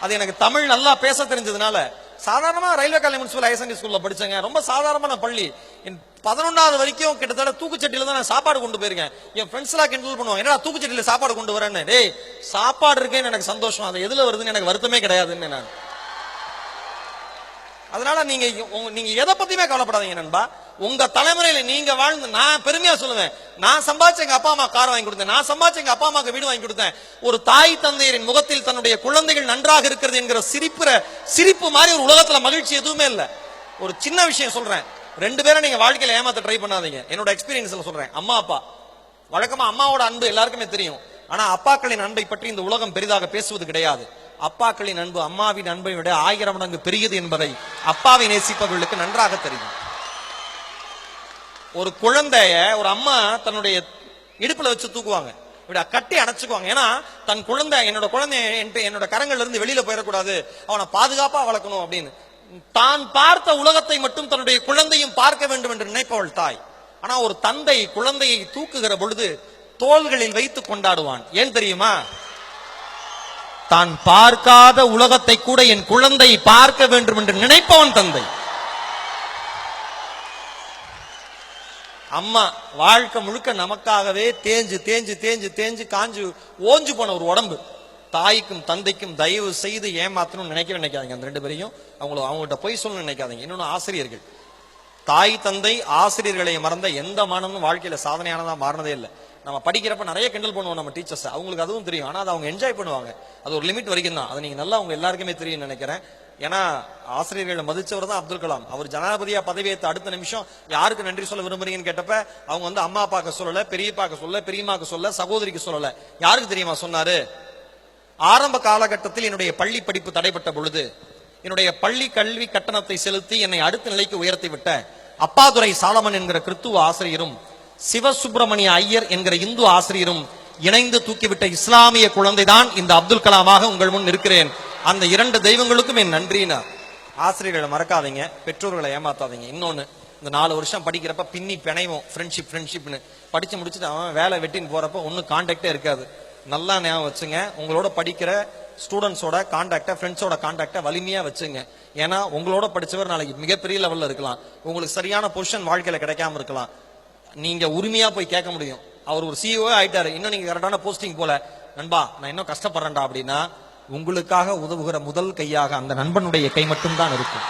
அது எனக்கு தமிழ் நல்லா பேச தெரிஞ்சதுனால. சாதாரணமா railway college municipal higher secondary ஸ்கூல்ல படிச்சேங்க. ரொம்ப சாதாரணமான பள்ளி. 11வது வரைக்கும் கிட்டத்தட்ட தூக்குச்சட்டியில தான் நான் சாப்பாடு கொண்டு போயிருக்கேன். என் ஃப்ரெண்ட்ஸ் எல்லாம் கிண்டல் பண்ணுவாங்க, என்னடா தூக்குச்சட்டியில சாப்பாடு கொண்டு வரேன்னு. டேய், சாப்பாடு இருக்கேன்னு எனக்கு சந்தோஷம், அது எதுல வருதுன்னு எனக்கு வருத்தமே கிடையாதுன்னு நான். அதனால நீங்க எதை பத்தியுமே கவலைப்படாதீங்க நண்பா. உங்க தலைமுறையில நீங்க வாழ்ந்து, நான் பெருமையா சொல்லுவேன், நான் சம்பாதிச்ச எங்க அப்பா அம்மா கார் வாங்கி கொடுத்தேன், நான் சம்பாதிச்ச எங்க அப்பா அம்மாக்கு வீடு வாங்கி கொடுத்தேன். ஒரு தாய் தந்தையரின் முகத்தில் தன்னுடைய குழந்தைகள் நன்றாக இருக்கிறது என்கிற சிரிப்பு மாதிரி ஒரு உலகத்துல மகிழ்ச்சி எதுவுமே இல்லை. ஒரு சின்ன விஷயம் சொல்றேன், 2 பேரை நீங்க வாழ்க்கையில ஏமாத்த ட்ரை பண்ணாதீங்க. என்னோட எக்ஸ்பீரியன்ஸ்ல சொல்றேன். அம்மா அப்பா, வழக்கமா அம்மாவோட அன்பு எல்லாருக்குமே தெரியும். ஆனா அப்பாக்களின் அன்பை பற்றி இந்த உலகம் பெரிதாக பேசுவது கிடையாது. அப்பாக்களின் அன்பு அம்மாவின் அன்பை விட 1000 மடங்கு பெரியது என்பதை அப்பாவை நேசிப்பவர்களுக்கு நன்றாக தெரியும். ஒரு குழந்தைய ஒரு அம்மா தன்னுடைய இடுப்புல வச்சு தூக்குவாங்க, கட்டி அணைச்சுக்குவாங்க. ஏன்னா தன் குழந்தை, என்னோட குழந்தை என்னோட கரங்கள்ல இருந்து வெளியில போயிடக்கூடாது, அவனை பாதுகாப்பா வளர்க்கணும் அப்படின்னு. தான் பார்த்த உலகத்தை மட்டும் தன்னுடைய குழந்தையும் பார்க்க வேண்டும் என்று நினைப்பவள் தாய். ஆனா ஒரு தந்தை குழந்தையை தூக்குகிற பொழுது தோள்களில் வைத்து கொண்டாடுவான். ஏன் தெரியுமா? தான் பார்க்காத உலகத்தை கூட என் குழந்தை பார்க்க வேண்டும் என்று நினைப்பவன் தந்தை. அம்மா வாழ்க்கை முழுக்க நமக்காகவே தேஞ்சு தேஞ்சு தேஞ்சு தேஞ்சு காஞ்சு ஓஞ்சு போன ஒரு உடம்பு. தாய்க்கும் தந்தைக்கும் தயவு செய்து ஏமாத்தணும்னு நினைக்காதீங்க. அந்த 2 பேரையும் அவங்கள்ட்ட போய் சொல்லணும்னு நினைக்காதீங்க. இன்னொன்னு ஆசிரியர்கள், தாய் தந்தை ஆசிரியர்களை மறந்த எந்த மாணவனும் வாழ்க்கையில சாதனையானதா மாறினதே இல்லை. நம்ம படிக்கிறப்ப நிறைய கிண்டல் பண்ணுவோம் நம்ம டீச்சர்ஸ், அவங்களுக்கு அதுவும் தெரியும். ஆனா அதை அவங்க என்ஜாய் பண்ணுவாங்க. அது ஒரு லிமிட் வரைக்கும் தான். அதை நீங்க நல்லா அவங்க எல்லாருக்குமே தெரியும் நினைக்கிறேன். ஏன்னா ஆசிரியர்களை மதிச்சவர் தான் அப்துல் கலாம். அவர் ஜனாதிபதியா பதவியேற்ற அடுத்த நிமிஷம் யாருக்கு நன்றி சொல்ல விரும்புறீங்கன்னு கேட்டப்ப அவங்க அம்மா அப்பாக்கு சொல்லல, பெரியப்பாக்கு சொல்லல, பெரியம்மாக்கு சொல்லல, சகோதரிக்கு சொல்லல. யாருக்கு தெரியுமா சொன்னாரு? ஆரம்ப காலகட்டத்தில் என்னுடைய பள்ளி படிப்பு தடைப்பட்ட பொழுது என்னுடைய பள்ளி கல்வி கட்டணத்தை செலுத்தி என்னை அடுத்த நிலைக்கு உயர்த்தி விட்ட அப்பாதுரை சாலமன் என்கிற கிறித்துவ ஆசிரியரும் சிவசுப்பிரமணிய ஐயர் என்கிற இந்து ஆசிரியரும் இணைந்து தூக்கிவிட்ட இஸ்லாமிய குழந்தைதான் இந்த அப்துல் கலாமாக உங்கள் முன் இருக்கிறேன். அந்த 2 தெய்வங்களுக்கும் என் நன்றினா. ஆசிரியர்களை மறக்காதீங்க, பெற்றோர்களை ஏமாத்தாதீங்க. இன்னொன்னு, இந்த 4 வருஷம் படிக்கிறப்ப பின்னி பிணைவோம், ஃப்ரெண்ட்ஷிப்னு படிச்சு முடிச்சுட்டு அவன் வேலை வெட்டின்னு போறப்ப ஒன்னும் கான்டாக்டே இருக்காது. நல்லா ஞாபகம் வச்சுங்க, உங்களோட படிக்கிற ஸ்டூடெண்ட்ஸோட கான்டாக்டை, ஃப்ரெண்ட்ஸோட கான்டாக்டை வலிமையா வச்சுங்க. ஏன்னா உங்களோட படிச்சவர் நாளைக்கு மிகப்பெரிய லெவல்ல இருக்கலாம், உங்களுக்கு சரியான பொசிஷன் வாழ்க்கையில கிடைக்காம இருக்கலாம். நீங்க உரிமையா போய் கேட்க முடியும். அவர் ஒரு சிஇஓ ஆயிட்டாரு, இன்னும் நீங்க கரெக்டான போஸ்டிங் போல, நண்பா நான் இன்னும் கஷ்டப்படுறேன்டா அப்படின்னா உங்களுக்காக உதவுகிற முதல் கையாக அந்த நண்பனுடைய கை மட்டும்தான் இருக்கும்.